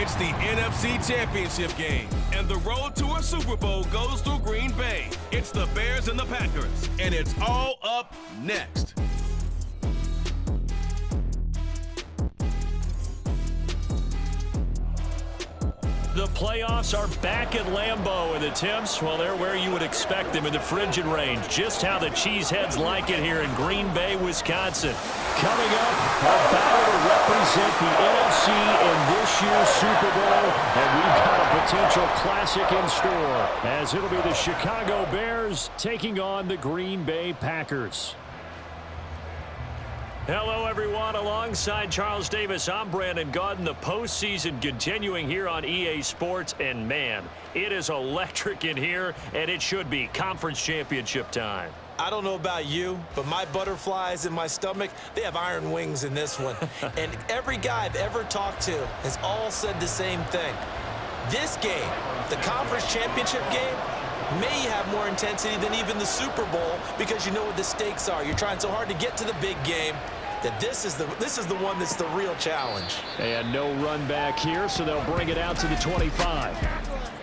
It's the NFC Championship game, and the road to a Super Bowl goes through Green Bay. It's the Bears and the Packers, and it's all up next. The playoffs are back at Lambeau, and the temps, well, they're where you would expect them in the frigid range. Just how the Cheeseheads like it here in Green Bay, Wisconsin. Coming up, a battle to represent the NFC in this year's Super Bowl, and we've got a potential classic in store, as it'll be the Chicago Bears taking on the Green Bay Packers. Hello, everyone. Alongside Charles Davis, I'm Brandon Gaudin. The postseason continuing here on EA Sports. And, man, it is electric in here, and it should be conference championship time. I don't know about you, but my butterflies in my stomach, they have iron wings in this one. And every guy I've ever talked to has all said the same thing. This game, the conference championship game, may have more intensity than even the Super Bowl because you know what the stakes are. You're trying so hard to get to the big game that this is the one that's the real challenge. And no run back here, so they'll bring it out to the 25.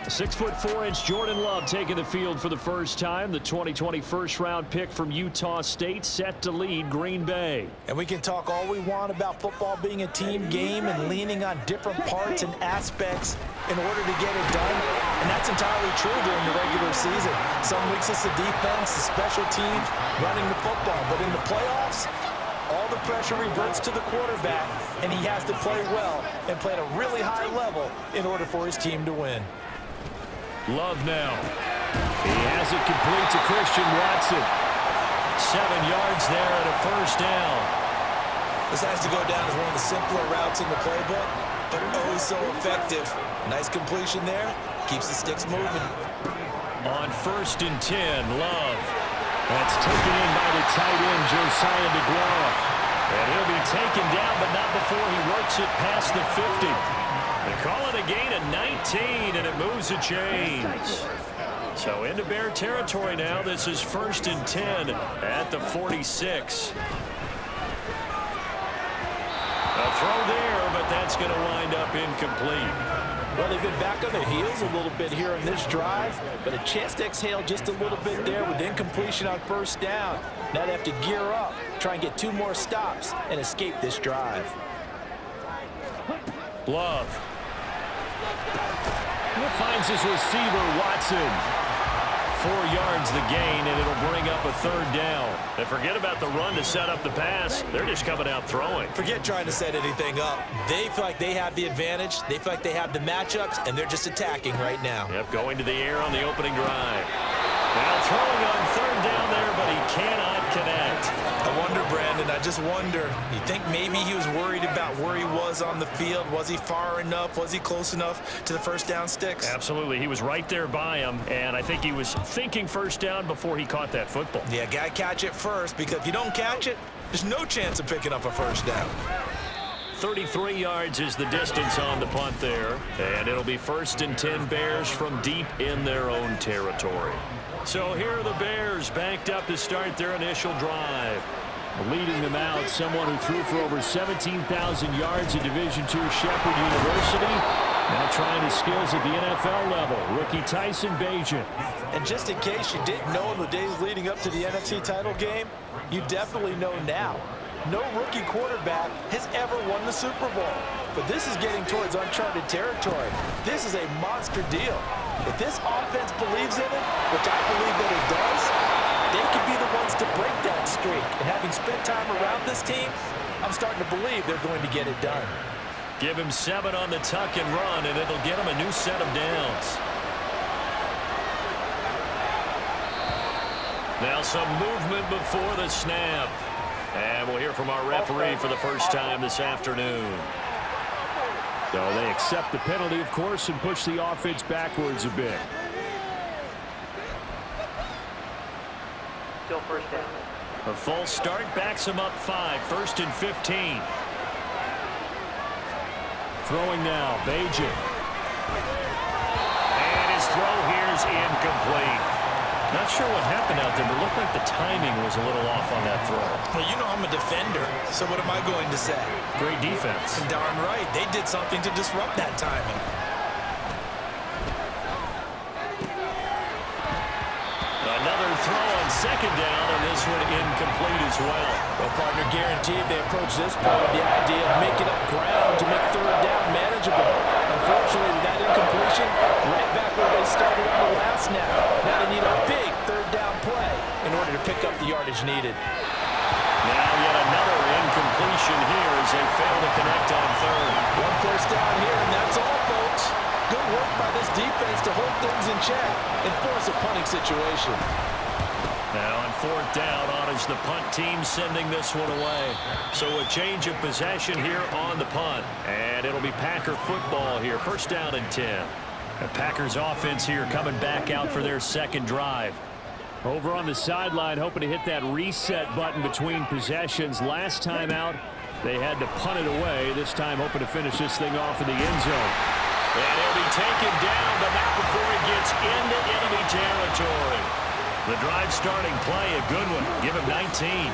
6'4" Jordan Love taking the field for the first time. The 2020 first-round pick from Utah State set to lead Green Bay. And we can talk all we want about football being a team game and leaning on different parts and aspects in order to get it done. And that's entirely true during the regular season. Some weeks it's the defense, the special teams, running the football. But in the playoffs, all the pressure reverts to the quarterback, and he has to play well and play at a really high level in order for his team to win. Love now. He has it complete to Christian Watson. 7 yards there and a first down. This has to go down as one of the simpler routes in the playbook, but oh so effective. Nice completion there. Keeps the sticks moving. On 1st and 10, Love. That's taken in by the tight end, Josiah DeGuara. And he'll be taken down, but not before he works it past the 50. They call it a gain of 19, and it moves the chains. So into Bear territory now. This is 1st and 10 at the 46. A throw there, but that's going to wind up incomplete. Well, they've been back on their heels a little bit here in this drive, but a chance to exhale just a little bit there with incompletion on 1st down. Now they have to gear up, try and get 2 more stops, and escape this drive. Love. Finds his receiver, Watson. 4 yards the gain, and it'll bring up a 3rd down. And forget about the run to set up the pass. They're just coming out throwing. Forget trying to set anything up. They feel like they have the advantage. They feel like they have the matchups, and they're just attacking right now. Yep, going to the air on the opening drive. Now throwing on 3rd down there, but he cannot connect. I wonder, Brandon, I just wonder. You think maybe he was worried about where he was on the field? Was he far enough? Was he close enough to the 1st down sticks? Absolutely. He was right there by him, and I think he was thinking 1st down before he caught that football. Yeah, got to catch it first, because if you don't catch it, there's no chance of picking up a 1st down. 33 yards is the distance on the punt there, and it'll be 1st and 10 Bears from deep in their own territory. So here are the Bears banked up to start their initial drive. Leading them out, someone who threw for over 17,000 yards at Division II Shepherd University. Now trying his skills at the NFL level, rookie Tyson Bagent. And just in case you didn't know in the days leading up to the NFC title game, you definitely know now. No rookie quarterback has ever won the Super Bowl. But this is getting towards uncharted territory. This is a monster deal. If this offense believes in it, which I believe that it does, they could be the ones to break that streak. And having spent time around this team, I'm starting to believe they're going to get it done. Give him 7 on the tuck and run, and it'll get him a new set of downs. Now some movement before the snap. And we'll hear from our referee for the first time this afternoon. So they accept the penalty, of course, and push the offense backwards a bit. Still 1st down. A false start backs him up 5, 1st and 15. Throwing now, Bagent. And his throw here is incomplete. Not sure what happened out there, but it looked like the timing was a little off on that throw. Well, you know I'm a defender, so what am I going to say? Great defense. Darn right. They did something to disrupt that timing. Another throw on second down, and this one incomplete as well. Well, partner, guaranteed they approach this play with the idea of making up ground to make third down manageable. Unfortunately, that incompletion, right back where they started on the last snap. Now they need a big third down play in order to pick up the yardage needed. Now yet another incompletion here as they fail to connect on third. One first down here, and that's all, folks. Good work by this defense to hold things in check and force a punting situation. Now on fourth down, on is the punt team sending this one away. So a change of possession here on the punt. And it'll be Packer football here. First down and 10. The Packers offense here coming back out for their second drive. Over on the sideline, hoping to hit that reset button between possessions. Last time out, they had to punt it away. This time hoping to finish this thing off in the end zone. And he'll be taken down, but not before he gets into enemy territory. The drive starting play, a good one. Give him 19.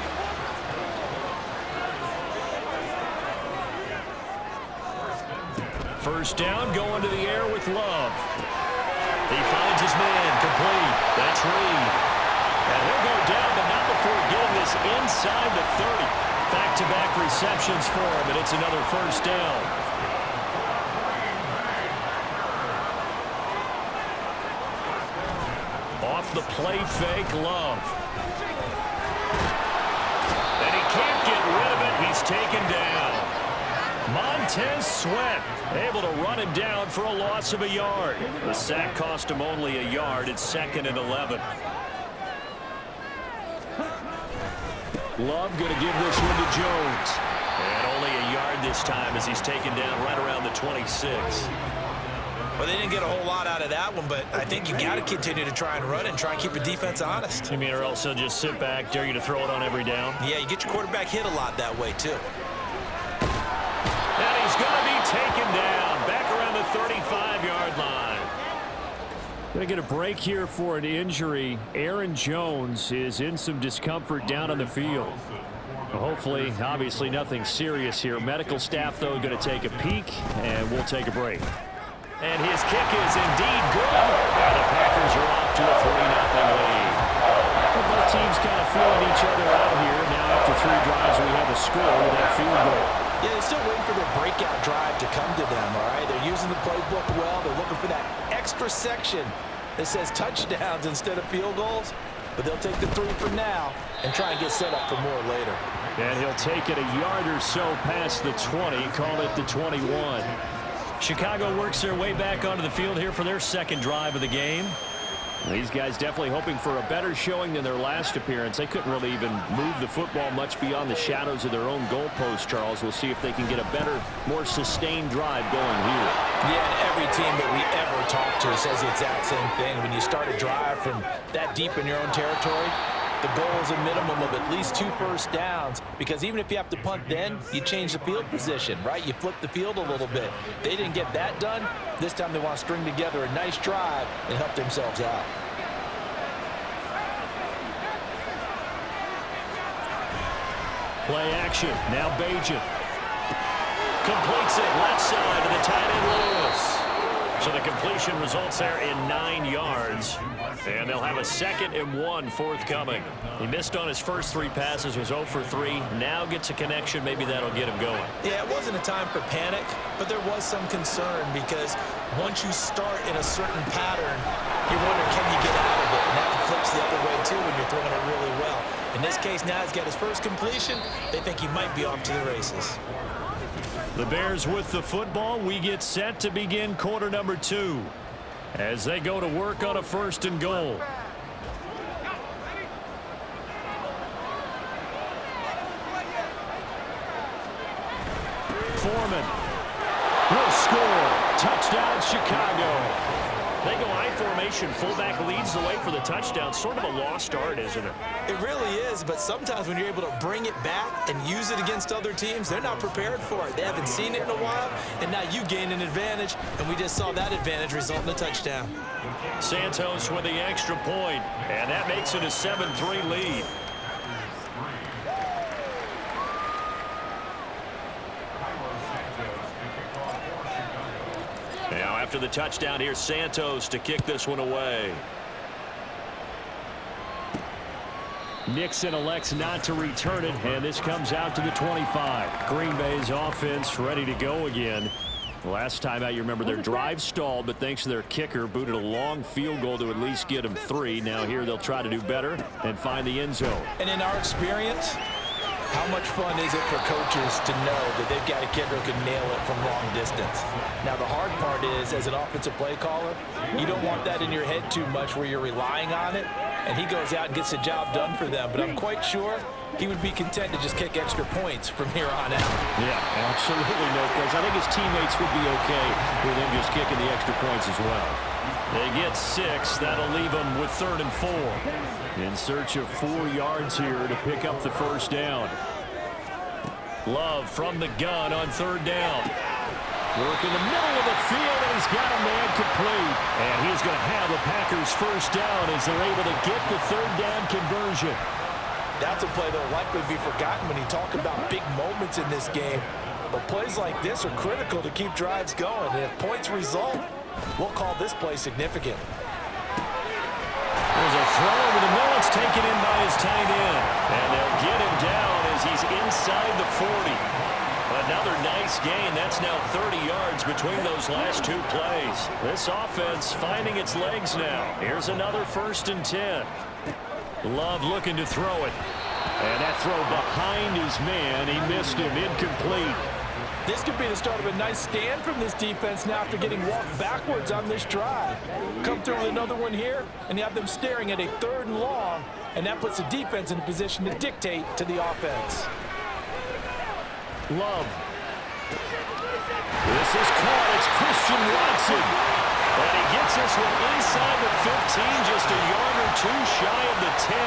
First down, going to the air with Love. He finds his man, complete. That's Reed. And he'll go down, but not before getting this inside the 30. Back-to-back receptions for him, and it's another first down. Off the play fake, Love. And he can't get rid of it. He's taken down. Montez Sweat able to run him down for a loss of a yard. The sack cost him only a yard. It's 2nd and 11. Love going to give this one to Jones. And only a yard this time as he's taken down right around the 26. Well, they didn't get a whole lot out of that one, but I think you got to continue to try and run it and try and keep the defense honest. You mean, or else they'll just sit back, dare you to throw it on every down? Yeah, you get your quarterback hit a lot that way, too. And he's going to be taken down back around the 35-yard line. Going to get a break here for an injury. Aaron Jones is in some discomfort down on the field. Hopefully, obviously, nothing serious here. Medical staff, though, going to take a peek, and we'll take a break. And his kick is indeed good. And the Packers are off to a 3-0 lead. Both teams kind of feeling each other out here. Now after 3 drives, we have a score with that field goal. Yeah, they're still waiting for their breakout drive to come to them, all right? They're using the playbook well. They're looking for that extra section that says touchdowns instead of field goals. But they'll take the 3 for now and try and get set up for more later. And he'll take it a yard or so past the 20, call it the 21. Chicago works their way back onto the field here for their second drive of the game. These guys definitely hoping for a better showing than their last appearance. They couldn't really even move the football much beyond the shadows of their own goalpost, Charles. We'll see if they can get a better, more sustained drive going here. Yeah, and every team that we ever talk to says the exact same thing. When you start a drive from that deep in your own territory, the goal is a minimum of at least 2 first downs, because even if you have to punt then, you change the field position, right? You flip the field a little bit. They didn't get that done. This time they want to string together a nice drive and help themselves out. Play action. Now Bajan completes it left side to the tight end Lewis. So the completion results there in 9 yards. And they'll have a 2nd and 1 forthcoming. He missed on his first 3 passes, was 0 for 3. Now gets a connection. Maybe that'll get him going. Yeah, it wasn't a time for panic, but there was some concern because once you start in a certain pattern, you wonder, can you get out of it? And that flips the other way, too, when you're throwing it really well. In this case, now he's got his first completion. They think he might be off to the races. The Bears with the football. We get set to begin quarter number 2 as they go to work on a 1st and goal. Foreman will score. Touchdown, Chicago. They go I formation. Fullback leads the way for the touchdown. Sort of a lost art, isn't it? It really is, but sometimes when you're able to bring it back and use it against other teams, they're not prepared for it. They haven't seen it in a while, and now you gain an advantage, and we just saw that advantage result in a touchdown. Santos with the extra point, and that makes it a 7-3 lead. Now after the touchdown, here's Santos to kick this one away. Nixon elects not to return it, and this comes out to the 25. Green Bay's offense ready to go again. Last time out, you remember their drive stalled, but thanks to their kicker, booted a long field goal to at least get them 3. Now here they'll try to do better and find the end zone. And in our experience, how much fun is it for coaches to know that they've got a kicker who can nail it from long distance? Now, the hard part is, as an offensive play caller, you don't want that in your head too much where you're relying on it, and he goes out and gets the job done for them. But I'm quite sure he would be content to just kick extra points from here on out. Yeah, absolutely no question. I think his teammates would be okay with him just kicking the extra points as well. They get 6. That'll leave them with 3rd and 4. In search of 4 yards here to pick up the first down. Love from the gun on 3rd down. Work in the middle of the field, and he's got a man complete. And he's going to have the Packers first down as they're able to get the 3rd down conversion. That's a play that will likely be forgotten when you talk about big moments in this game. But plays like this are critical to keep drives going. And if points result, we'll call this play significant. There's a throw over the middle. It's taken in by his tight end. And they'll get him down as he's inside the 40. Another nice gain. That's now 30 yards between those last 2 plays. This offense finding its legs now. Here's another 1st and 10. Love looking to throw it. And that throw behind his man. He missed him. Incomplete. This could be the start of a nice stand from this defense now after getting walked backwards on this drive. Come through with another one here, and you have them staring at a 3rd and long, and that puts the defense in a position to dictate to the offense. Love. This is caught. It's Christian Watson. And he gets this one inside the 15, just a yard or 2 shy of the 10.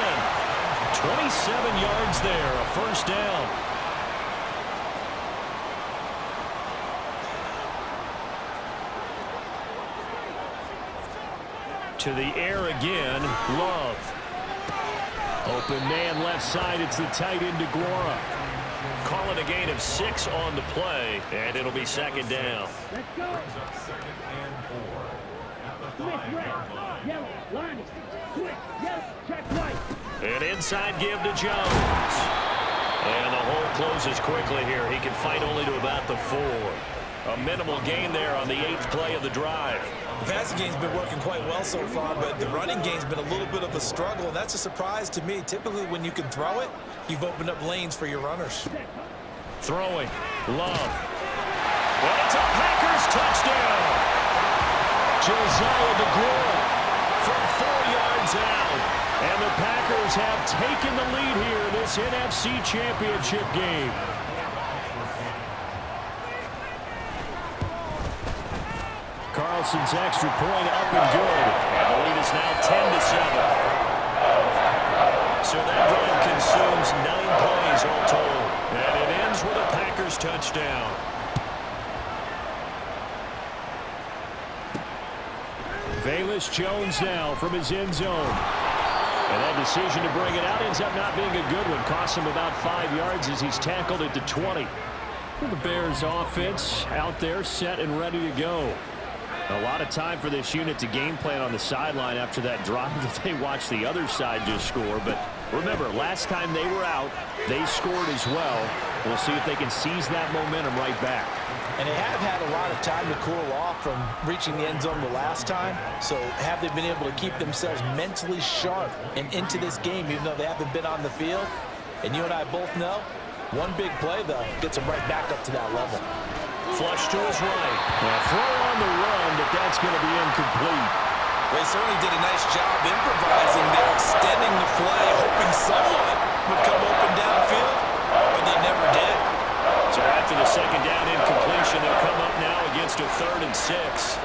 27 yards there, a first down. To the air again, Love. Open man left side, it's the tight end DeGuara. Call it a gain of 6 on the play, and it'll be 2nd down. Let's go. An inside give to Jones. And the hole closes quickly here. He can fight only to about the 4. A minimal gain there on the 8th play of the drive. The passing game's been working quite well so far, but the running game's been a little bit of a struggle, and that's a surprise to me. Typically, when you can throw it, you've opened up lanes for your runners. Throwing. Love. Well, it's a Packers touchdown. Josiah DeGuara from 4 yards out. And the Packers have taken the lead here in this NFC Championship game. Carlson's extra point up and good. And the lead is now 10-7. So that drive consumes 9 plays all told. And it ends with a Packers touchdown. Velus Jones now from his end zone. And that decision to bring it out ends up not being a good one. Costs him about 5 yards as he's tackled at the 20. The Bears offense out there set and ready to go. A lot of time for this unit to game plan on the sideline after that drive that they watched the other side just score. But remember, last time they were out, they scored as well. We'll see if they can seize that momentum right back. And they have had a lot of time to cool off from reaching the end zone the last time. So have they been able to keep themselves mentally sharp and into this game, even though they haven't been on the field? And you and I both know, one big play, though, gets them right back up to that level. Flush to his right. A throw on the run, but that's going to be incomplete. They certainly did a nice job improvising there, extending the play, hoping someone would come open downfield, but they never did. So after the 2nd down incompletion, they'll come up now against a 3rd and 6.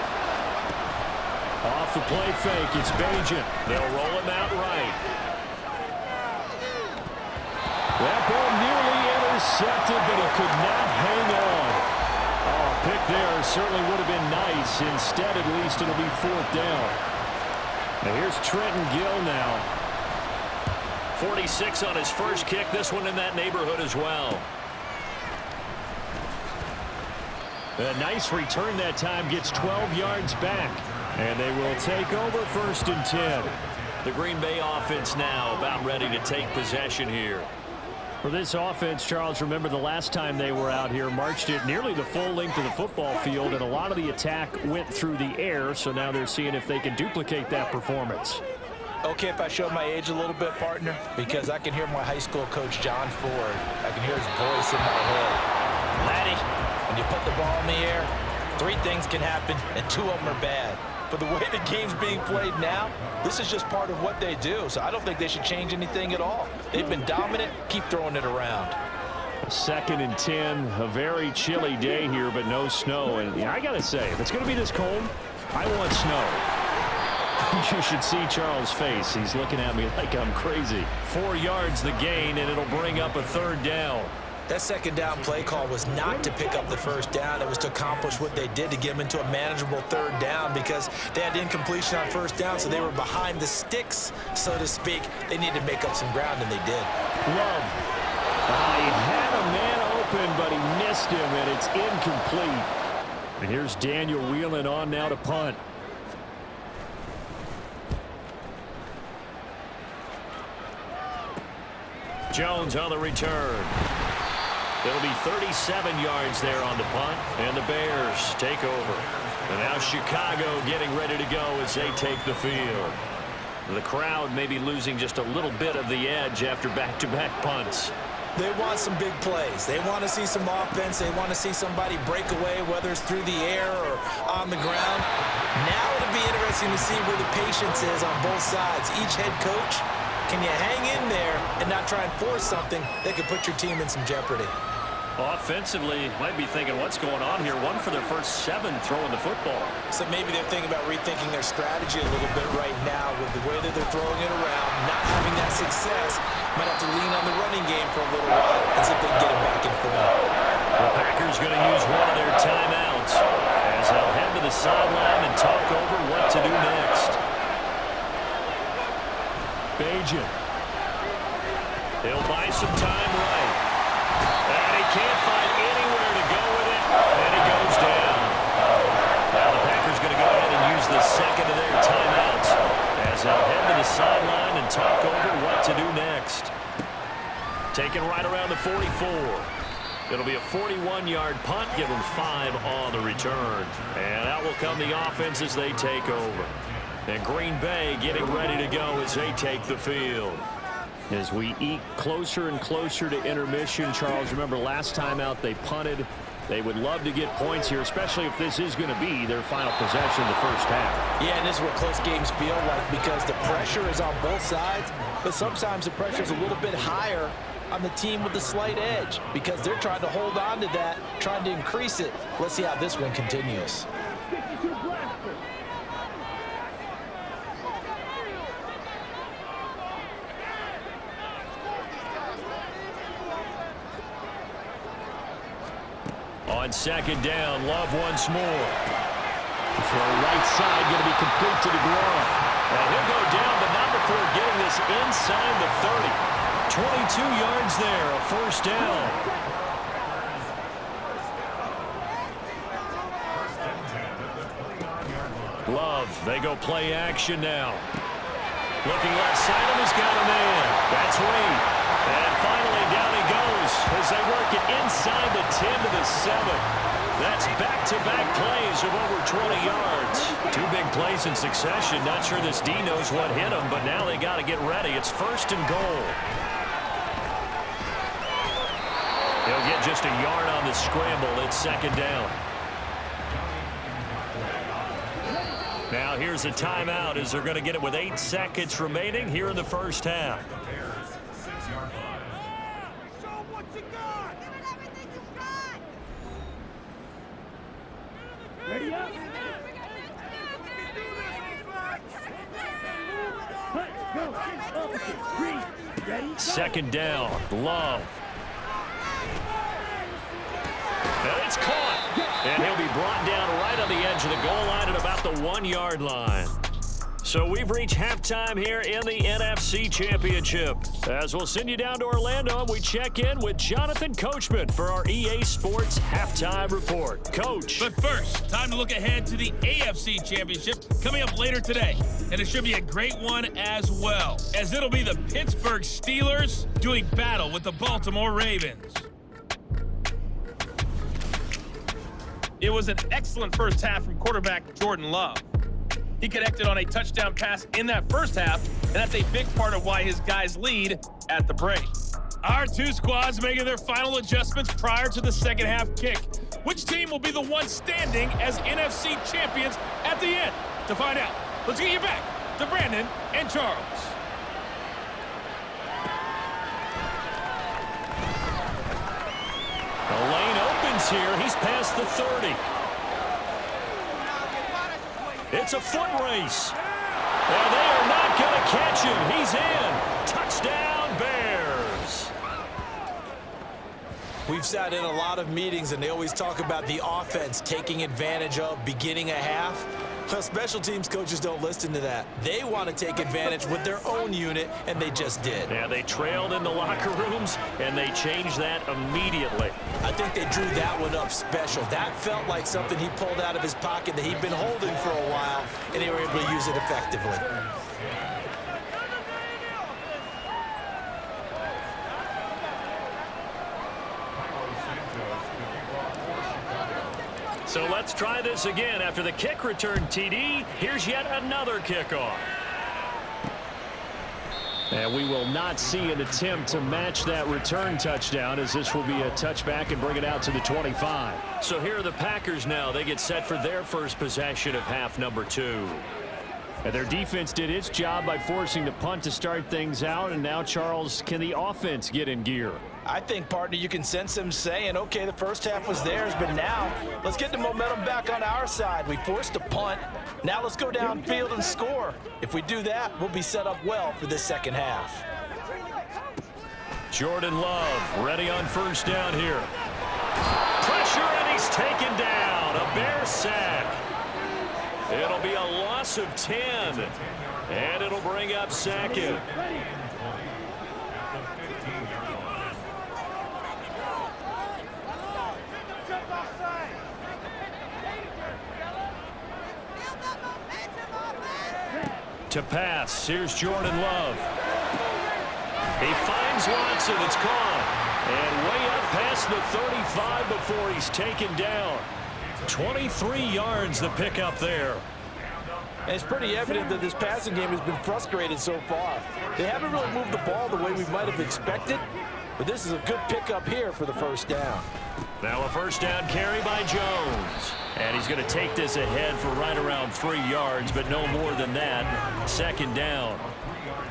Off the play fake, it's Bajan. They'll roll him out right. That ball nearly intercepted, but he could not hang on. Oh, pick there certainly would have been nice. Instead, at least, it'll be 4th down. Now here's Trenton Gill now. 46 on his first kick. This one in that neighborhood as well. A nice return that time, gets 12 yards back. And they will take over 1st and 10. The Green Bay offense now about ready to take possession here. For this offense, Charles, remember the last time they were out here, marched it nearly the full length of the football field, and a lot of the attack went through the air, so now they're seeing if they can duplicate that performance. Okay, if I show my age a little bit, partner, because I can hear my high school coach, John Ford. I can hear his voice in my head. Laddie, when you put the ball in the air, 3 things can happen, and 2 of them are bad. But the way the game's being played now, this is just part of what they do. So I don't think they should change anything at all. They've been dominant. Keep throwing it around. 2nd and 10, a very chilly day here, but no snow. And I got to say, if it's going to be this cold, I want snow. You should see Charles' face. He's looking at me like I'm crazy. 4 yards the gain, and it'll bring up a 3rd down. That 2nd down play call was not to pick up the 1st down. It was to accomplish what they did to get them into a manageable 3rd down because they had incompletion on 1st down, so they were behind the sticks, so to speak. They needed to make up some ground, and they did. Love. He had a man open, but he missed him, and it's incomplete. And here's Daniel Whelan on now to punt. Jones on the return. It'll be 37 yards there on the punt, and the Bears take over. And now Chicago getting ready to go as they take the field. The crowd may be losing just a little bit of the edge after back-to-back punts. They want some big plays. They want to see some offense. They want to see somebody break away, whether it's through the air or on the ground. Now it'll be interesting to see where the patience is on both sides. Each head coach, can you hang in there and not try and force something that could put your team in some jeopardy? Offensively, might be thinking, what's going on here? 1 for their first 7 throwing the football. So maybe they're thinking about rethinking their strategy a little bit right now with the way that they're throwing it around, not having that success. Might have to lean on the running game for a little while and see if they can get it back in form. The Packers going to use one of their timeouts as they'll head to the sideline and talk over what to do next. Bajan. He'll buy some time right. And he can't find anywhere to go with it, and he goes down. Now the Packers going to go ahead and use the 2nd of their timeouts as they'll head to the sideline and talk over what to do next. Taken right around the 44. It'll be a 41-yard punt, give them 5 on the return. And out will come the offense as they take over. And Green Bay getting ready to go as they take the field. As we eke closer and closer to intermission, Charles, remember last time out they punted. They would love to get points here, especially if this is going to be their final possession in the first half. Yeah, and this is what close games feel like because the pressure is on both sides, but sometimes the pressure is a little bit higher on the team with the slight edge because they're trying to hold on to that, trying to increase it. Let's see how this one continues. On 2nd down, Love once more. For a right side, going to be complete to DeGrom. And he'll go down, but not before getting this inside the 30. 22 yards there, a first down. Love, they go play action now. Looking left side, and he's got a man. That's Reed. And finally, down he goes as they work it inside the 10 to the 7. That's back-to-back plays of over 20 yards. 2 big plays in succession. Not sure this D knows what hit him, but now they got to get ready. It's 1st and goal. He'll get just a yard on the scramble. It's 2nd down. Now here's a timeout as they're going to get it with 8 seconds remaining here in the first half. Ready up. Second down, Love. And it's caught. And he'll be brought down right on the edge of the goal line at about the 1-yard line. So we've reached halftime here in the NFC Championship. As we'll send you down to Orlando, and we check in with Jonathan Coachman for our EA Sports Halftime Report. Coach. But first, time to look ahead to the AFC Championship coming up later today. And it should be a great one as well, as it'll be the Pittsburgh Steelers doing battle with the Baltimore Ravens. It was an excellent first half from quarterback Jordan Love. He connected on a touchdown pass in that first half, and that's a big part of why his guys lead at the break. Our two squads making their final adjustments prior to the second half kick. Which team will be the one standing as NFC champions at the end? To find out, let's get you back to Brandon and Charles. The lane opens here. He's past the 30. It's a foot race. And they are not going to catch him. He's in. Touchdown, Bears. We've sat in a lot of meetings, and they always talk about the offense taking advantage of beginning a half. Well, special teams coaches don't listen to that. They want to take advantage with their own unit, and they just did. Yeah, they trailed in the locker rooms, and they changed that immediately. I think they drew that one up special. That felt like something he pulled out of his pocket that he'd been holding for a while, and they were able to use it effectively. So let's try this again. After the kick return TD, here's yet another kickoff. And we will not see an attempt to match that return touchdown, as this will be a touchback and bring it out to the 25. So here are the Packers now. They get set for their first possession of half number 2. And their defense did its job by forcing the punt to start things out. And now, Charles, can the offense get in gear? I think, partner, you can sense them saying, okay, the first half was theirs, but now let's get the momentum back on our side. We forced a punt. Now let's go downfield and score. If we do that, we'll be set up well for this second half. Jordan Love ready on first down here. Pressure, and he's taken down. A Bear sack. It'll be a loss of 10, and it'll bring up second. To pass, here's Jordan Love. He finds Watson, it's caught. And way up past the 35 before he's taken down. 23 yards the pickup there. And it's pretty evident that this passing game has been frustrated so far. They haven't really moved the ball the way we might have expected, but this is a good pickup here for the first down. Now a first down carry by Jones. And he's going to take this ahead for right around 3 yards, but no more than that. Second down.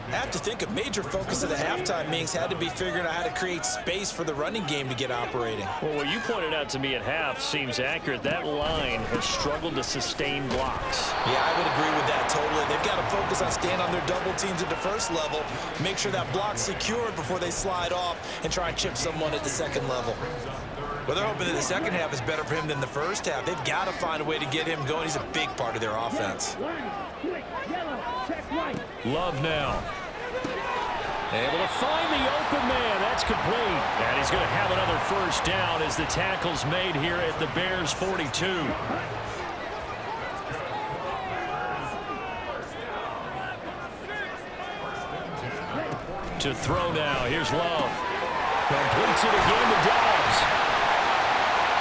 I have to think a major focus of the halftime meetings had to be figuring out how to create space for the running game to get operating. Well, what you pointed out to me at half seems accurate. That line has struggled to sustain blocks. Yeah, I would agree with that totally. They've got to focus on staying on their double teams at the first level, make sure that block's secured before they slide off and try and chip someone at the second level. Well, they're hoping that the second half is better for him than the first half. They've got to find a way to get him going. He's a big part of their offense. Love now. Able to find the open man. That's complete. And he's going to have another first down as the tackle's made here at the Bears 42. To throw now. Here's Love. Completes it again to Dobbs.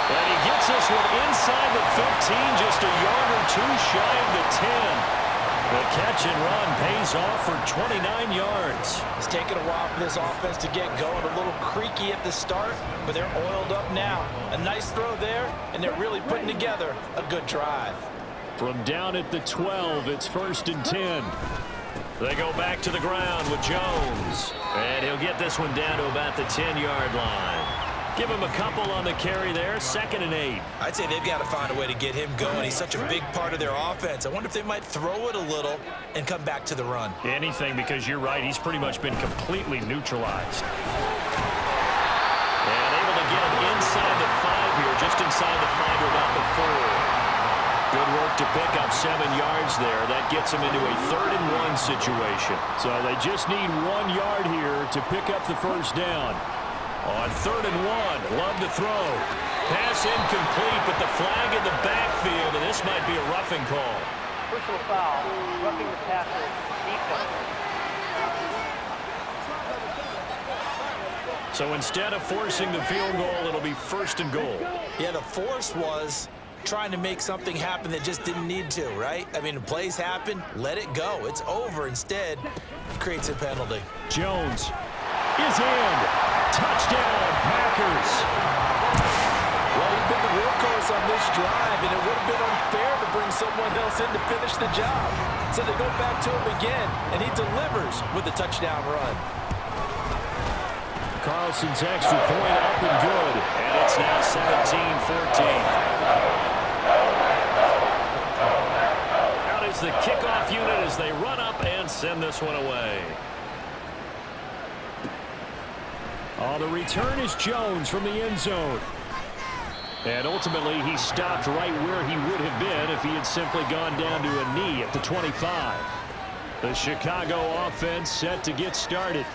And he gets this one inside the 15, just a yard or two shy of the 10. The catch and run pays off for 29 yards. It's taken a while for this offense to get going. A little creaky at the start, but they're oiled up now. A nice throw there, and they're really putting together a good drive. From down at the 12, it's 1st and 10. They go back to the ground with Jones. And he'll get this one down to about the 10-yard line. Give him a couple on the carry there. 2nd and 8. I'd say they've got to find a way to get him going. He's such a big part of their offense. I wonder if they might throw it a little and come back to the run. Anything, because you're right. He's pretty much been completely neutralized. And able to get him inside the 5 here, just inside the 5 or about the 4. Good work to pick up 7 yards there. That gets them into a 3rd and 1 situation. So they just need 1 yard here to pick up the first down. On 3rd and 1, Love to throw. Pass incomplete, but the flag in the backfield, and this might be a roughing call. Personal foul, roughing the passer, defense. So instead of forcing the field goal, it'll be 1st and goal. Yeah, the force was trying to make something happen that just didn't need to, right? I mean, the plays happen, let it go. It's over. Instead, it creates a penalty. Jones is in. Touchdown, Packers. Well, he's been the workhorse on this drive, and it would have been unfair to bring someone else in to finish the job. So they go back to him again, and he delivers with a touchdown run. Carlson's extra point up and good. And it's now 17-14. Out is the kickoff unit as they run up and send this one away. The return is Jones from the end zone. And ultimately, he stopped right where he would have been if he had simply gone down to a knee at the 25. The Chicago offense set to get started.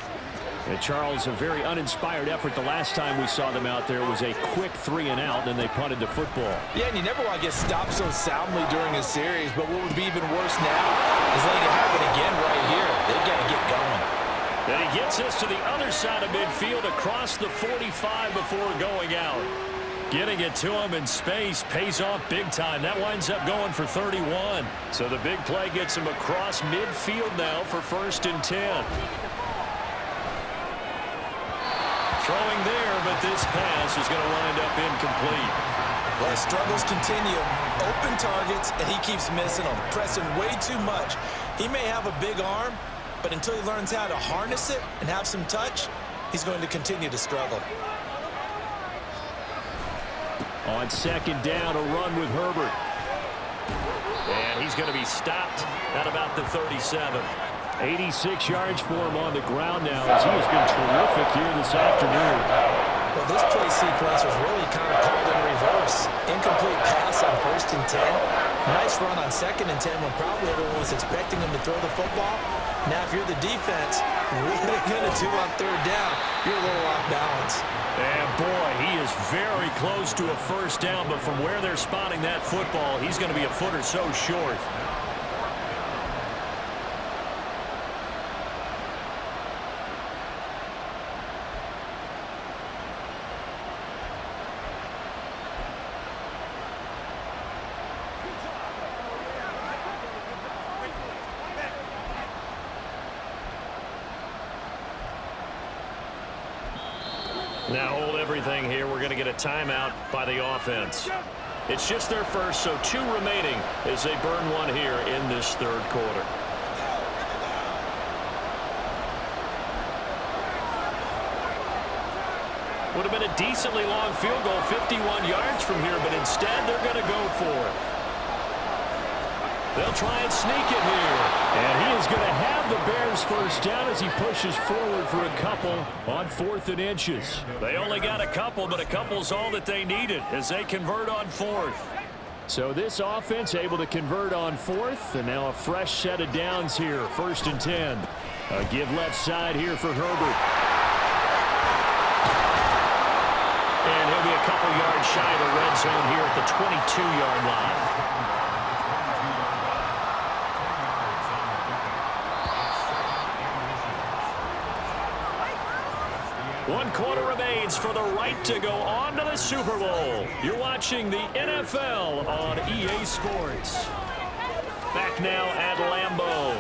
And Charles, a very uninspired effort. The last time we saw them out there was a quick 3 and out, and they punted the football. Yeah, and you never want to get stopped so soundly during a series, but what would be even worse now is letting it happen again right here. They've got to get going. And he gets us to the other side of midfield across the 45 before going out. Getting it to him in space pays off big time. That winds up going for 31. So the big play gets him across midfield now for 1st and 10. Throwing there, but this pass is going to wind up incomplete. Well, his struggles continue. Open targets, and he keeps missing them, pressing way too much. He may have a big arm, but until he learns how to harness it and have some touch, he's going to continue to struggle. On 2nd down, a run with Herbert. And he's going to be stopped at about the 37. 86 yards for him on the ground now as he has been terrific here this afternoon. Well, this play sequence was really kind of called in reverse. Incomplete pass on 1st and 10. Nice run on 2nd and 10 when probably everyone was expecting him to throw the football. Now, if you're the defense, what are they going to do on 3rd down? You're a little off balance. And boy, he is very close to a 1st down, but from where they're spotting that football, he's going to be a foot or so short. Now hold everything here. We're going to get a timeout by the offense. It's just their first, so 2 remaining as they burn one here in this 3rd quarter. Would have been a decently long field goal, 51 yards from here, but instead they're going to go for it. They'll try and sneak it here. And he is going to have the Bears 1st down as he pushes forward for a couple on 4th and inches. They only got a couple, but a couple's all that they needed as they convert on 4th. So this offense able to convert on 4th, and now a fresh set of downs here, 1st and 10. A give left side here for Herbert. And he'll be a couple yards shy of the red zone here at the 22-yard line. One quarter remains for the right to go on to the Super Bowl. You're watching the NFL on EA Sports. Back now at Lambeau.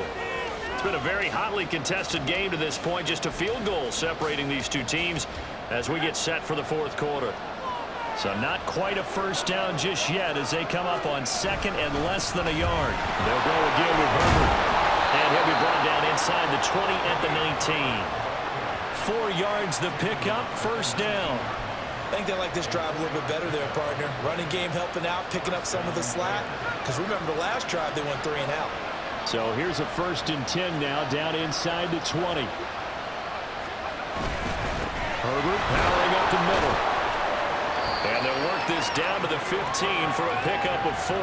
It's been a very hotly contested game to this point. Just a field goal separating these two teams as we get set for the 4th quarter. So not quite a 1st down just yet as they come up on 2nd and less than a yard. They'll go again with Herbert. And he'll be brought down inside the 20 at the 19. 4 yards the pickup, 1st down. I think they like this drive a little bit better there, partner. Running game helping out, picking up some of the slack. Because remember, the last drive, they went 3 and out. So here's a 1st and 10 now, down inside the 20. Herbert powering up the middle. And they'll work this down to the 15 for a pickup of 4.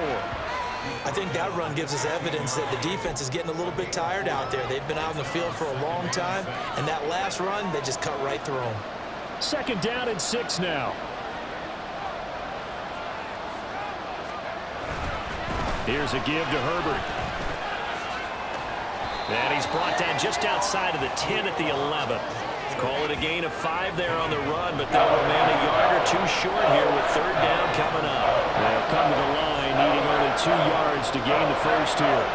I think that run gives us evidence that the defense is getting a little bit tired out there. They've been out in the field for a long time, and that last run, they just cut right through them. 2nd down and 6 now. Here's a give to Herbert. And he's brought down just outside of the 10 at the 11. Call it a gain of 5 there on the run, but they'll remain a yard or 2 short here with 3rd down coming up. They'll come to the line needing only 2 yards to gain the first here.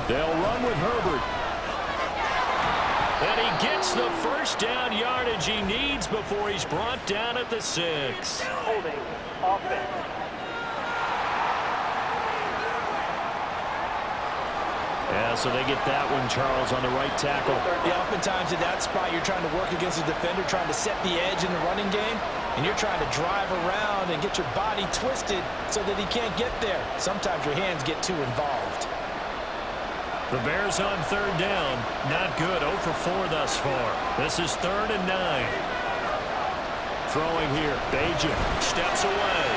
They'll run with Herbert. And he gets the 1st down yardage he needs before he's brought down at the 6. Holding offense. Yeah, so they get that one, Charles, on the right tackle. Yeah, oftentimes in that spot, you're trying to work against a defender, trying to set the edge in the running game, and you're trying to drive around and get your body twisted so that he can't get there. Sometimes your hands get too involved. The Bears on 3rd down. Not good. 0 for 4 thus far. This is 3rd and 9. Throwing here. Bajan steps away.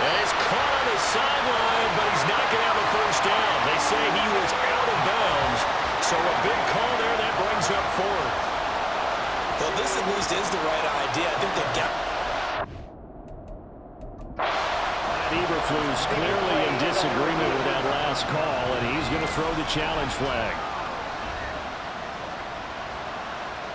And he's caught on the sideline, but he's not going to have a 1st down. They say he was out of bounds. So a big call there. That brings up 4th. Well, this at least is the right idea. I think they've got... Eberflus clearly in disagreement with that last call, and he's going to throw the challenge flag.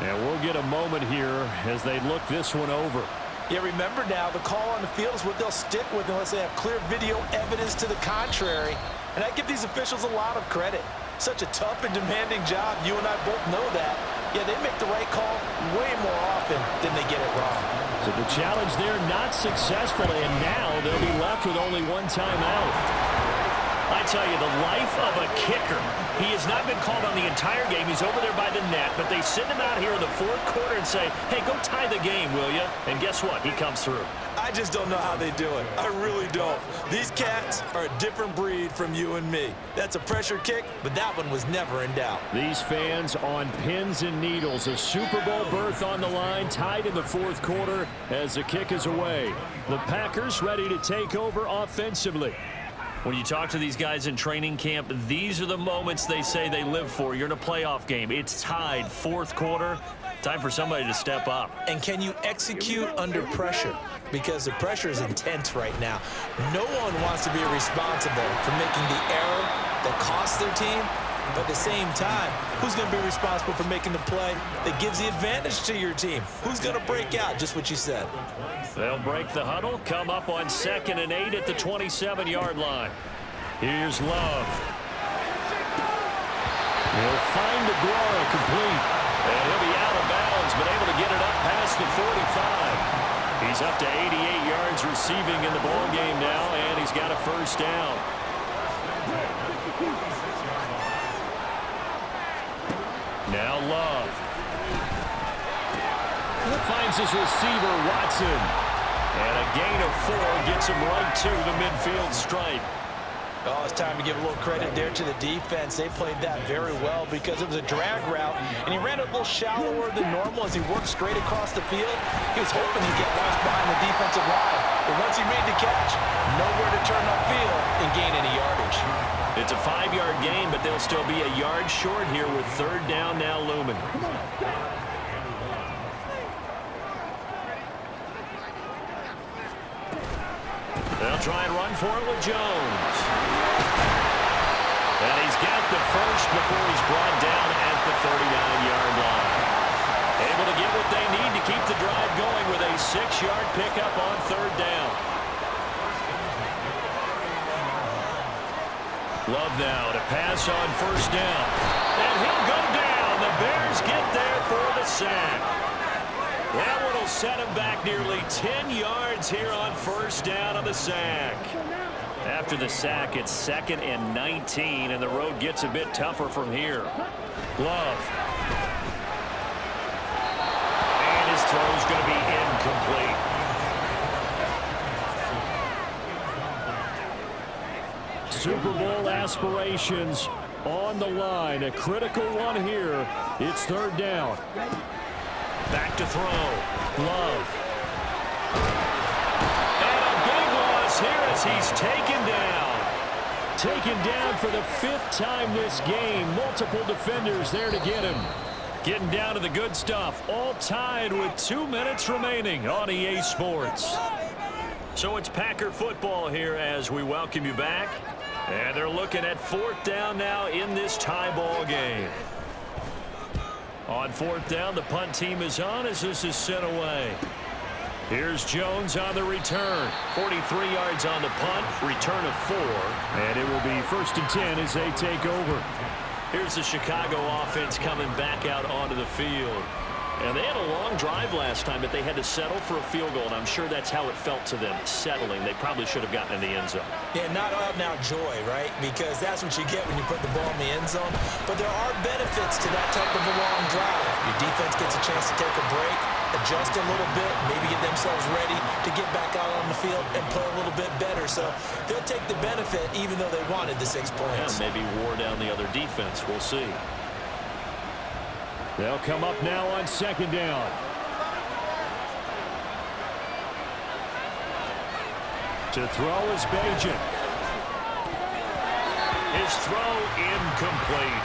And we'll get a moment here as they look this one over. Yeah, remember now, the call on the field is what they'll stick with unless they have clear video evidence to the contrary. And I give these officials a lot of credit. Such a tough and demanding job. You and I both know that. Yeah, they make the right call way more often than they get it wrong. So the challenge there not successful, and now they'll be left with only 1 timeout. I tell you, the life of a kicker. He has not been called on the entire game. He's over there by the net, but they send him out here in the 4th quarter and say, hey, go tie the game, will you? And guess what? He comes through. I just don't know how they do it. I really don't. These cats are a different breed from you and me. That's a pressure kick, but that one was never in doubt. These fans on pins and needles. A Super Bowl berth on the line, tied in the 4th quarter as the kick is away. The Packers ready to take over offensively. When you talk to these guys in training camp, these are the moments they say they live for. You're in a playoff game. It's tied, 4th quarter. Time for somebody to step up. And can you execute under pressure? Because the pressure is intense right now. No one wants to be responsible for making the error that costs their team. But at the same time, who's going to be responsible for making the play that gives the advantage to your team? Who's going to break out? Just what you said. They'll break the huddle, come up on 2nd and 8 at the 27-yard line. Here's Love. He'll find DeGuara complete. And he'll be out of bounds, but able to get it up past the 45. He's up to 88 yards receiving in the ball game now, and he's got a 1st down. Now Love. Finds his receiver, Watson. And a gain of 4 gets him right to the midfield stripe. Oh, it's time to give a little credit there to the defense. They played that very well because it was a drag route, and he ran a little shallower than normal as he worked straight across the field. He was hoping he'd get lost behind the defensive line, but once he made the catch, nowhere to turn upfield and gain any yardage. It's a 5-yard gain, but they'll still be a yard short here with 3rd down now looming. They'll try and run for it with Jones. And he's got the 1st before he's brought down at the 39-yard line. Able to get what they need to keep the drive going with a 6-yard pickup on 3rd down. Love now to pass on 1st down. And he'll go down. The Bears get there for the sack. That one will set him back nearly 10 yards here on first down on the sack. After the sack, it's 2nd and 19, and the road gets a bit tougher from here. Love. And his throw's going to be incomplete. Super Bowl aspirations on the line. A critical one here. It's 3rd down. Back to throw. Love. And a big loss here as he's taken down. Taken down for the 5th time this game. Multiple defenders there to get him. Getting down to the good stuff. All tied with 2 minutes remaining on EA Sports. So it's Packer football here as we welcome you back. And they're looking at 4th down now in this tie ball game. On 4th down, the punt team is on as this is sent away. Here's Jones on the return. 43 yards on the punt, return of 4. And it will be 1st and 10 as they take over. Here's the Chicago offense coming back out onto the field. And they had a long drive last time, but they had to settle for a field goal, and I'm sure that's how it felt to them, settling. They probably should have gotten in the end zone. Yeah, not out-and-out joy, right? Because that's what you get when you put the ball in the end zone. But there are benefits to that type of a long drive. Your defense gets a chance to take a break, adjust a little bit, maybe get themselves ready to get back out on the field and play a little bit better. So they'll take the benefit even though they wanted the 6 points. Yeah, maybe wore down the other defense. We'll see. They'll come up now on 2nd down. To throw is Bajan. His throw incomplete.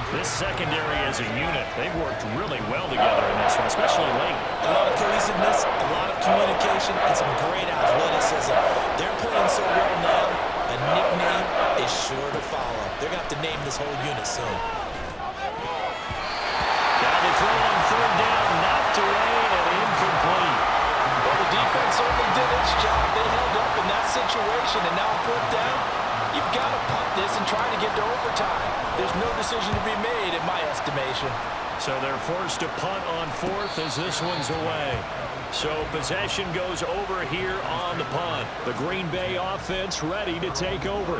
This secondary as a unit, they've worked really well together in this one, especially late. A lot of cohesiveness, a lot of communication, and some great athleticism. They're playing so well now, a nickname is sure to follow. They're going to have to name this whole unit soon. Now the throw on 3rd down, knocked away and incomplete. Well, the defense certainly did its job. They held up in that situation, and now on 4th down, you've got to punt this and try to get to overtime. There's no decision to be made in my estimation. So they're forced to punt on 4th as this one's away. So possession goes over here on the punt. The Green Bay offense ready to take over.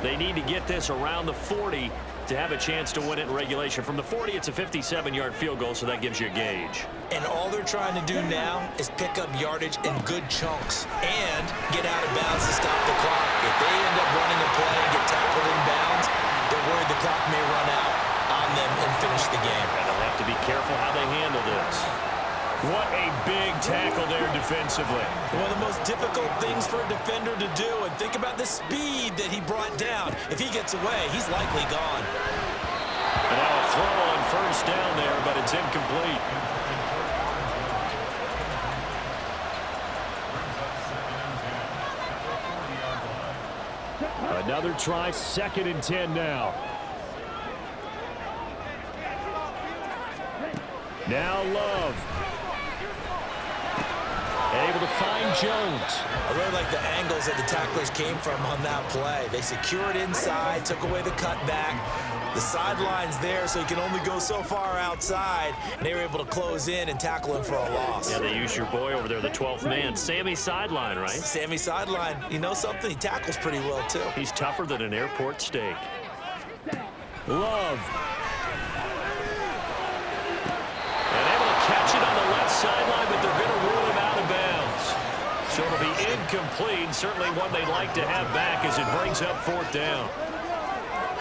They need to get this around the 40 to have a chance to win it in regulation. From the 40, it's a 57-yard field goal, so that gives you a gauge. And all they're trying to do now is pick up yardage in good chunks and get out of bounds to stop the clock. If they end up running a play and get tackled in bounds, they're worried the clock may run out on them and finish the game. And they'll have to be careful how they handle this. What a big tackle there defensively. One of the most difficult things for a defender to do, and think about the speed that he brought down. If he gets away, he's likely gone. And now a throw on 1st down there, but it's incomplete. Another try, 2nd and 10 now. Now Love. Able to find Jones. I really like the angles that the tacklers came from on that play. They secured inside, took away the cutback. The sideline's there, so he can only go so far outside. And they were able to close in and tackle him for a loss. Yeah, they used your boy over there, the 12th man. Sammy Sideline, right? Sammy Sideline. You know something? He tackles pretty well, too. He's tougher than an airport steak. Love. And able to catch it on the left sideline, but they're going to rule him out of bounds. So it'll be incomplete. Certainly one they'd like to have back as it brings up 4th down.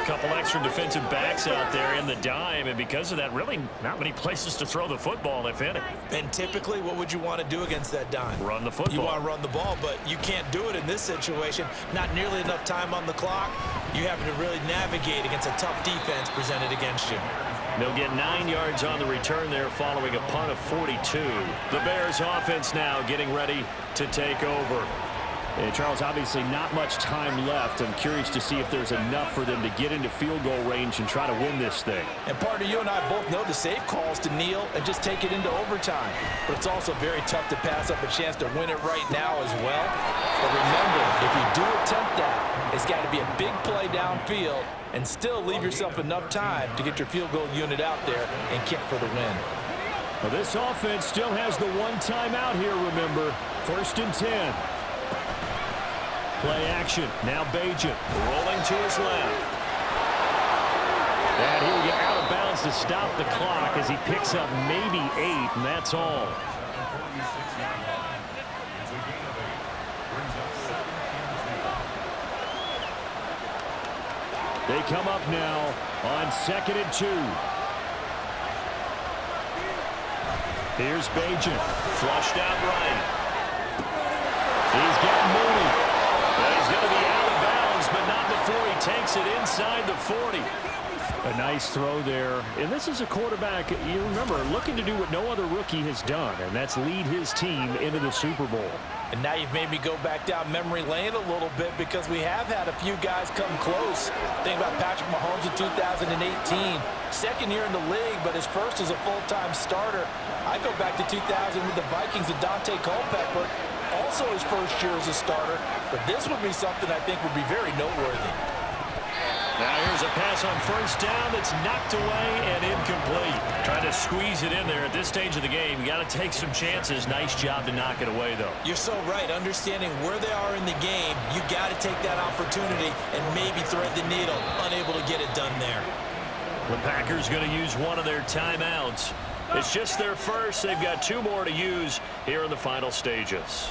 A couple extra defensive backs out there in the dime, and because of that, really not many places to throw the football, if any. And typically, what would you want to do against that dime? Run the football. You want to run the ball, but you can't do it in this situation. Not nearly enough time on the clock. You having to really navigate against a tough defense presented against you. They'll get 9 yards on the return there following a punt of 42. The Bears offense now getting ready to take over. And Charles, obviously not much time left. I'm curious to see if there's enough for them to get into field goal range and try to win this thing. And partner, you and I both know the safe calls to kneel and just take it into overtime. But it's also very tough to pass up a chance to win it right now as well. But remember, if you do attempt that, it's got to be a big play downfield and still leave yourself enough time to get your field goal unit out there and kick for the win. Well, this offense still has the one timeout here, remember. 1st and 10. Play action. Now Bajan rolling to his left. And he will get out of bounds to stop the clock as he picks up maybe 8, and that's all. They come up now on 2nd and 2. Here's Bajan. Flushed out right. He's got Mooney. He's going to be out of bounds, but not before he takes it inside the 40. A nice throw there. And this is a quarterback, you remember, looking to do what no other rookie has done, and that's lead his team into the Super Bowl. And now you've made me go back down memory lane a little bit because we have had a few guys come close. Think about Patrick Mahomes in 2018. Second year in the league, but his first as a full-time starter. I go back to 2000 with the Vikings and Dante Culpepper. Also his first year as a starter. But this would be something I think would be very noteworthy. Now here's a pass on 1st down that's knocked away and incomplete. Trying to squeeze it in there at this stage of the game. You got to take some chances. Nice job to knock it away, though. You're so right. Understanding where they are in the game, you got to take that opportunity and maybe thread the needle. Unable to get it done there. The Packers going to use one of their timeouts. It's just their first. They've got 2 more to use here in the final stages.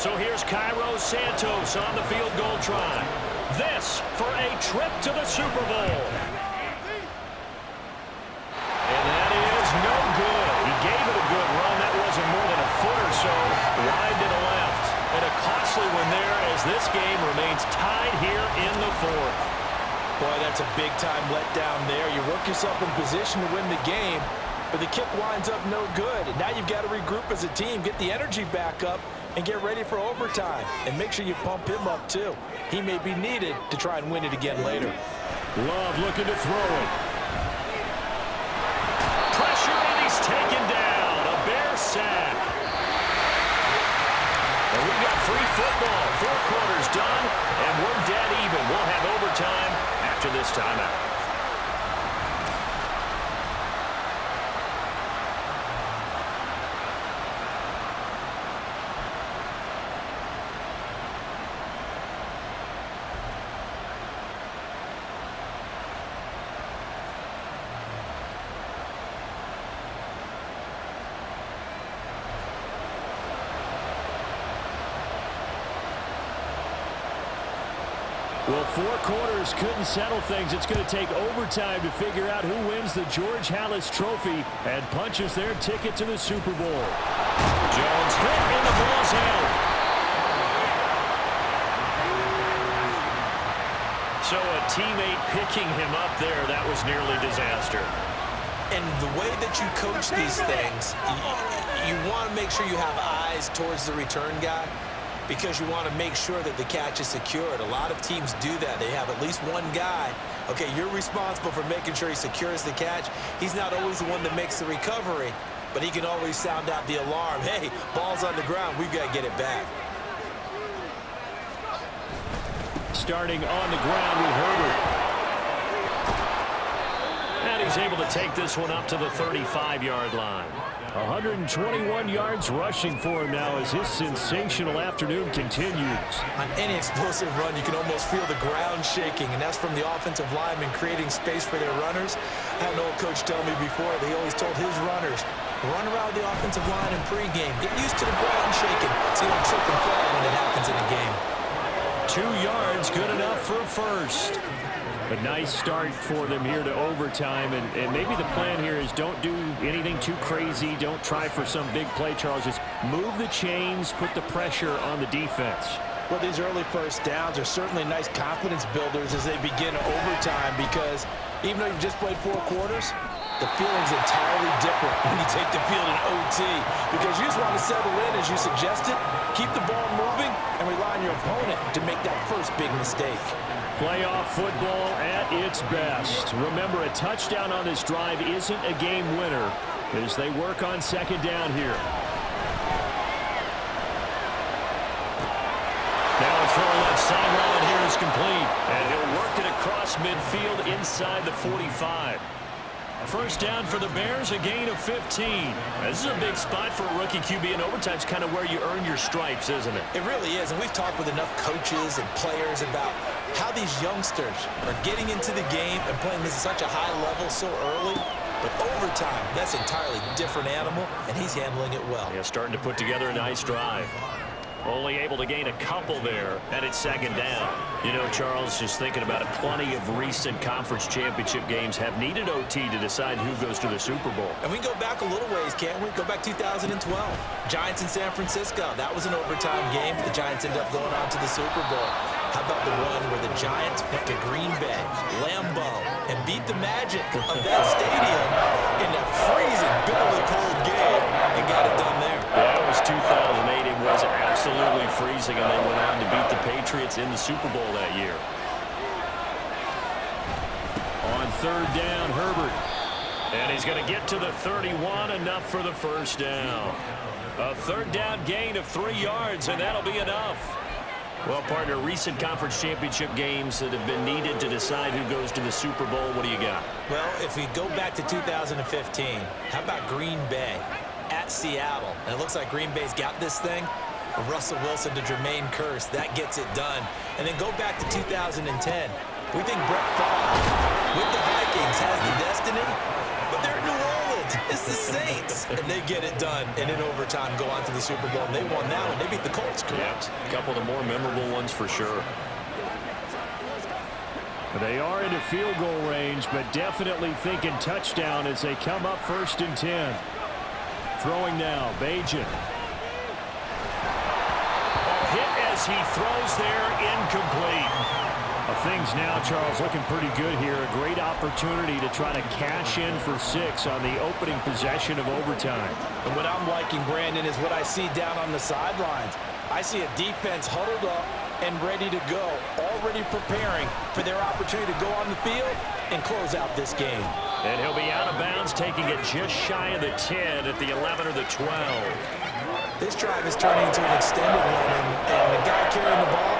So here's Cairo Santos on the field goal try. This for a trip to the Super Bowl. And that is no good. He gave it a good run. That wasn't more than a foot or so wide to the left. And a costly one there as this game remains tied here in the 4th. Boy, that's a big-time letdown there. You work yourself in position to win the game, but the kick winds up no good. And now you've got to regroup as a team, get the energy back up, and get ready for overtime. And make sure you pump him up, too. He may be needed to try and win it again later. Love looking to throw it. Pressure, and he's taken down. A Bear sack. And we got free football. 4 quarters done, and we're dead even. We'll have overtime after this timeout. Well, 4 quarters couldn't settle things. It's going to take overtime to figure out who wins the George Halas Trophy and punches their ticket to the Super Bowl. Jones hit and the ball's out. So a teammate picking him up there, that was nearly disaster. And the way that you coach these things, you want to make sure you have eyes towards the return guy, because you want to make sure that the catch is secured. A lot of teams do that. They have at least one guy. Okay, you're responsible for making sure he secures the catch. He's not always the one that makes the recovery, but he can always sound out the alarm. Hey, ball's on the ground. We've got to get it back. Starting on the ground with Herbert. And he's able to take this one up to the 35-yard line. 121 yards rushing for him now as his sensational afternoon continues. On any explosive run, you can almost feel the ground shaking, and that's from the offensive linemen creating space for their runners. I had an old coach tell me before, they always told his runners, run around the offensive line in pregame. Get used to the ground shaking so you don't trip and fall when it happens in a game. 2 yards, good enough for a first. A nice start for them here to overtime, and maybe the plan here is don't do anything too crazy. Don't try for some big play, Charles. Just move the chains, put the pressure on the defense. Well, these early first downs are certainly nice confidence builders as they begin overtime, because even though you've just played 4 quarters, the feeling's entirely different when you take the field in OT, because you just want to settle in, as you suggested, keep the ball moving, and rely on your opponent to make that first big mistake. Playoff football at its best. Remember, a touchdown on this drive isn't a game winner as they work on 2nd down here. Now it's for left sideline. Here's complete. And he'll work it across midfield inside the 45. First down for the Bears, a gain of 15. This is a big spot for a rookie QB, and overtime's kind of where you earn your stripes, isn't it? It really is, and we've talked with enough coaches and players about how these youngsters are getting into the game and playing this at such a high level so early. But overtime, that's an entirely different animal, and he's handling it well. Yeah, starting to put together a nice drive. Only able to gain a couple there, and it's second down. You know, Charles, just thinking about it, plenty of recent conference championship games have needed OT to decide who goes to the Super Bowl. And we can go back a little ways, can't we? Go back 2012. Giants in San Francisco. That was an overtime game. The Giants ended up going on to the Super Bowl. How about the one where the Giants went to Green Bay, Lambeau, and beat the magic of that stadium in that freezing, bitterly cold game and got it done there? That was 2008. It was absolutely freezing, and they went on to beat the Patriots in the Super Bowl that year. On third down, Herbert. And he's going to get to the 31, enough for the first down. A third down gain of 3 yards, and that'll be enough. Well, partner, recent conference championship games that have been needed to decide who goes to the Super Bowl. What do you got? Well, if we go back to 2015, how about Green Bay at Seattle? And it looks like Green Bay's got this thing. Russell Wilson to Jermaine Kearse, that gets it done. And then go back to 2010. We think Brett Favre with the Vikings has the destiny, but they're in New Orleans. It's the Saints, and they get it done. And in overtime, go on to the Super Bowl. And they won that one. They beat the Colts, correct? Yeah, a couple of the more memorable ones for sure. They are into field goal range, but definitely thinking touchdown as they come up 1st and 10. Throwing now, Bajan. Hit as he throws there, incomplete. Things now, Charles, looking pretty good here. A great opportunity to try to cash in for 6 on the opening possession of overtime. And what I'm liking, Brandon, is what I see down on the sidelines. I see a defense huddled up and ready to go, already preparing for their opportunity to go on the field and close out this game. And he'll be out of bounds, taking it just shy of the 10 at the 11 or the 12. This drive is turning into an extended one, and the guy carrying the ball,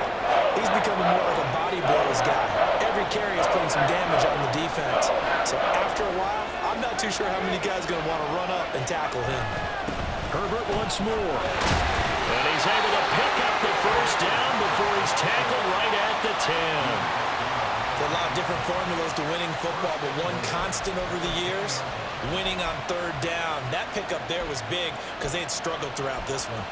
he's becoming more like a body blows guy. Every carry is putting some damage on the defense. So after a while, I'm not too sure how many guys are going to want to run up and tackle him. Herbert once more. And he's able to pick up the first down before he's tackled right at the 10. There are a lot of different formulas to winning football, but one constant over the years, winning on third down. That pickup there was big because they had struggled throughout this one.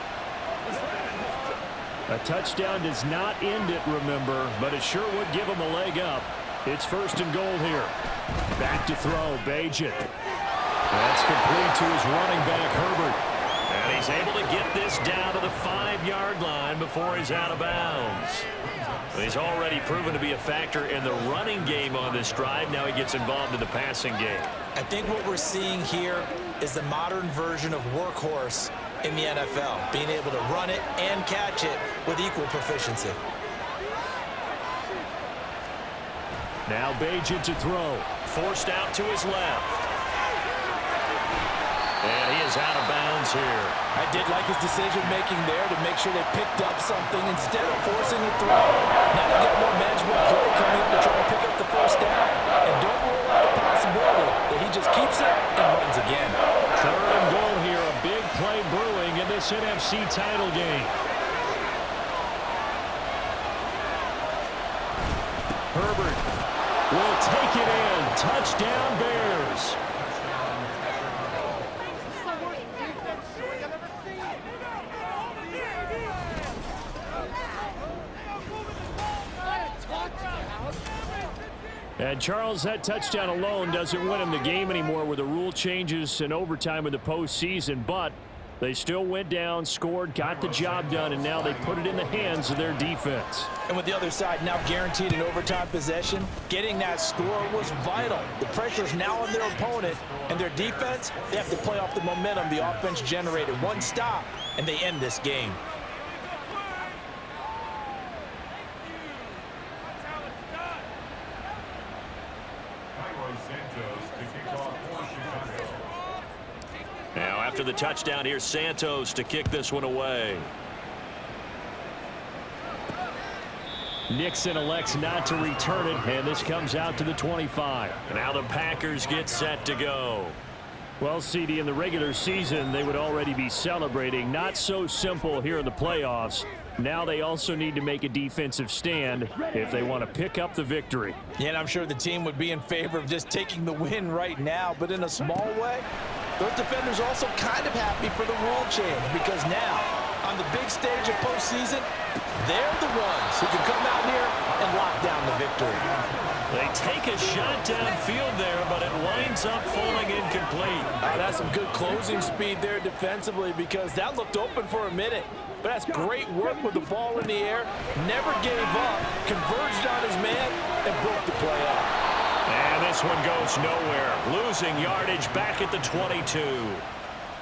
A touchdown does not end it, remember, but it sure would give them a leg up. It's 1st and goal here. Back to throw, Bajan. That's complete to his running back, Herbert. And he's able to get this down to the 5-yard line before he's out of bounds. He's already proven to be a factor in the running game on this drive. Now he gets involved in the passing game. I think what we're seeing here is the modern version of workhorse in the NFL, being able to run it and catch it with equal proficiency. Now Bajan to throw. Forced out to his left. And he is out of bounds here. I did like his decision-making there to make sure they picked up something instead of forcing the throw. Now they got more management play coming up to try to pick up the first down. And don't rule out the possibility that he just keeps it and runs again. 3rd and goal here. A big play brewing in this NFC title game. Herbert will take it in. Touchdown, Bears. And Charles, that touchdown alone doesn't win him the game anymore with the rule changes and overtime in the postseason, but they still went down, scored, got the job done, and now they put it in the hands of their defense. And with the other side now guaranteed an overtime possession, getting that score was vital. The pressure is now on their opponent, and their defense, they have to play off the momentum the offense generated. One stop, and they end this game. Now, after the touchdown, here's Santos to kick this one away. Nixon elects not to return it, and this comes out to the 25. Now the Packers get set to go. Well, CD, in the regular season, they would already be celebrating. Not so simple here in the playoffs. Now they also need to make a defensive stand if they want to pick up the victory. Yeah, and I'm sure the team would be in favor of just taking the win right now, but in a small way, those defenders are also kind of happy for the rule change because now, on the big stage of postseason, they're the ones who can come out here and lock down the victory. They take a shot downfield there, but it winds up falling incomplete. That's some good closing speed there defensively because that looked open for a minute. But that's great work with the ball in the air. Never gave up, converged on his man, and broke the play up. And this one goes nowhere. Losing yardage back at the 22.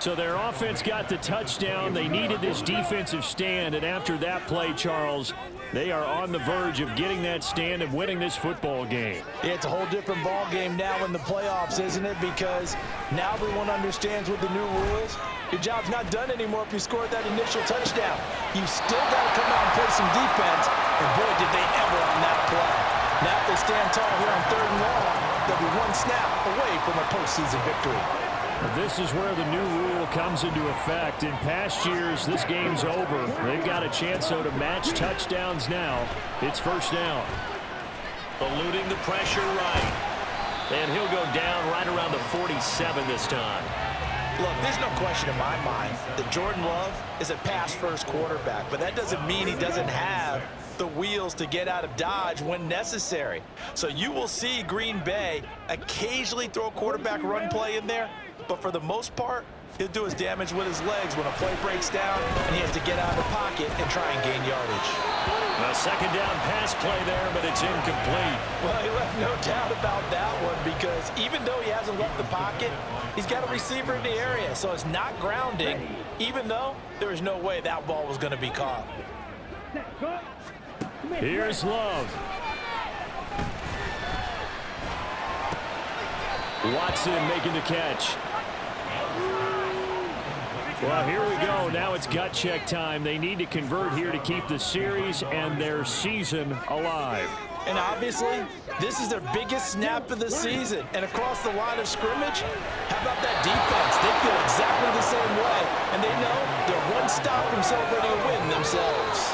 So their offense got the touchdown. They needed this defensive stand, and after that play, Charles, they are on the verge of getting that stand and winning this football game. Yeah, it's a whole different ball game now in the playoffs, isn't it? Because now everyone understands with the new rules, your job's not done anymore if you scored that initial touchdown. You still got to come out and play some defense, and boy, did they ever on that play. Now if they stand tall here on 3rd and long, they'll be one snap away from a postseason victory. This is where the new rule comes into effect. In past years, this game's over. They've got a chance, though, to match touchdowns now. It's 1st down. Eluding the pressure right. And he'll go down right around the 47 this time. Look, there's no question in my mind that Jordan Love is a pass-first quarterback, but that doesn't mean he doesn't have the wheels to get out of dodge when necessary. So you will see Green Bay occasionally throw a quarterback run play in there, but for the most part, he'll do his damage with his legs when a play breaks down and he has to get out of the pocket and try and gain yardage. A 2nd down pass play there, but it's incomplete. Well, he left no doubt about that one because even though he hasn't left the pocket, he's got a receiver in the area, so it's not grounding, even though there is no way that ball was going to be caught. Here's Love. Watson making the catch. Well, here we go. Now it's gut check time. They need to convert here to keep the series and their season alive. And obviously, this is their biggest snap of the season. And across the line of scrimmage, how about that defense? They feel exactly the same way. And they know they're one stop from celebrating a win themselves.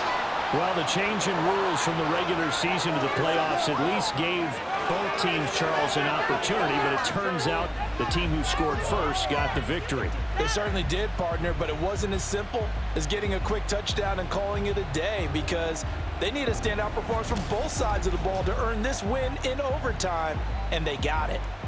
Well, the change in rules from the regular season to the playoffs at least gave both teams, Charles, an opportunity, but it turns out the team who scored first got the victory. They certainly did, partner, but it wasn't as simple as getting a quick touchdown and calling it a day because they need a standout performance from both sides of the ball to earn this win in overtime, and they got it.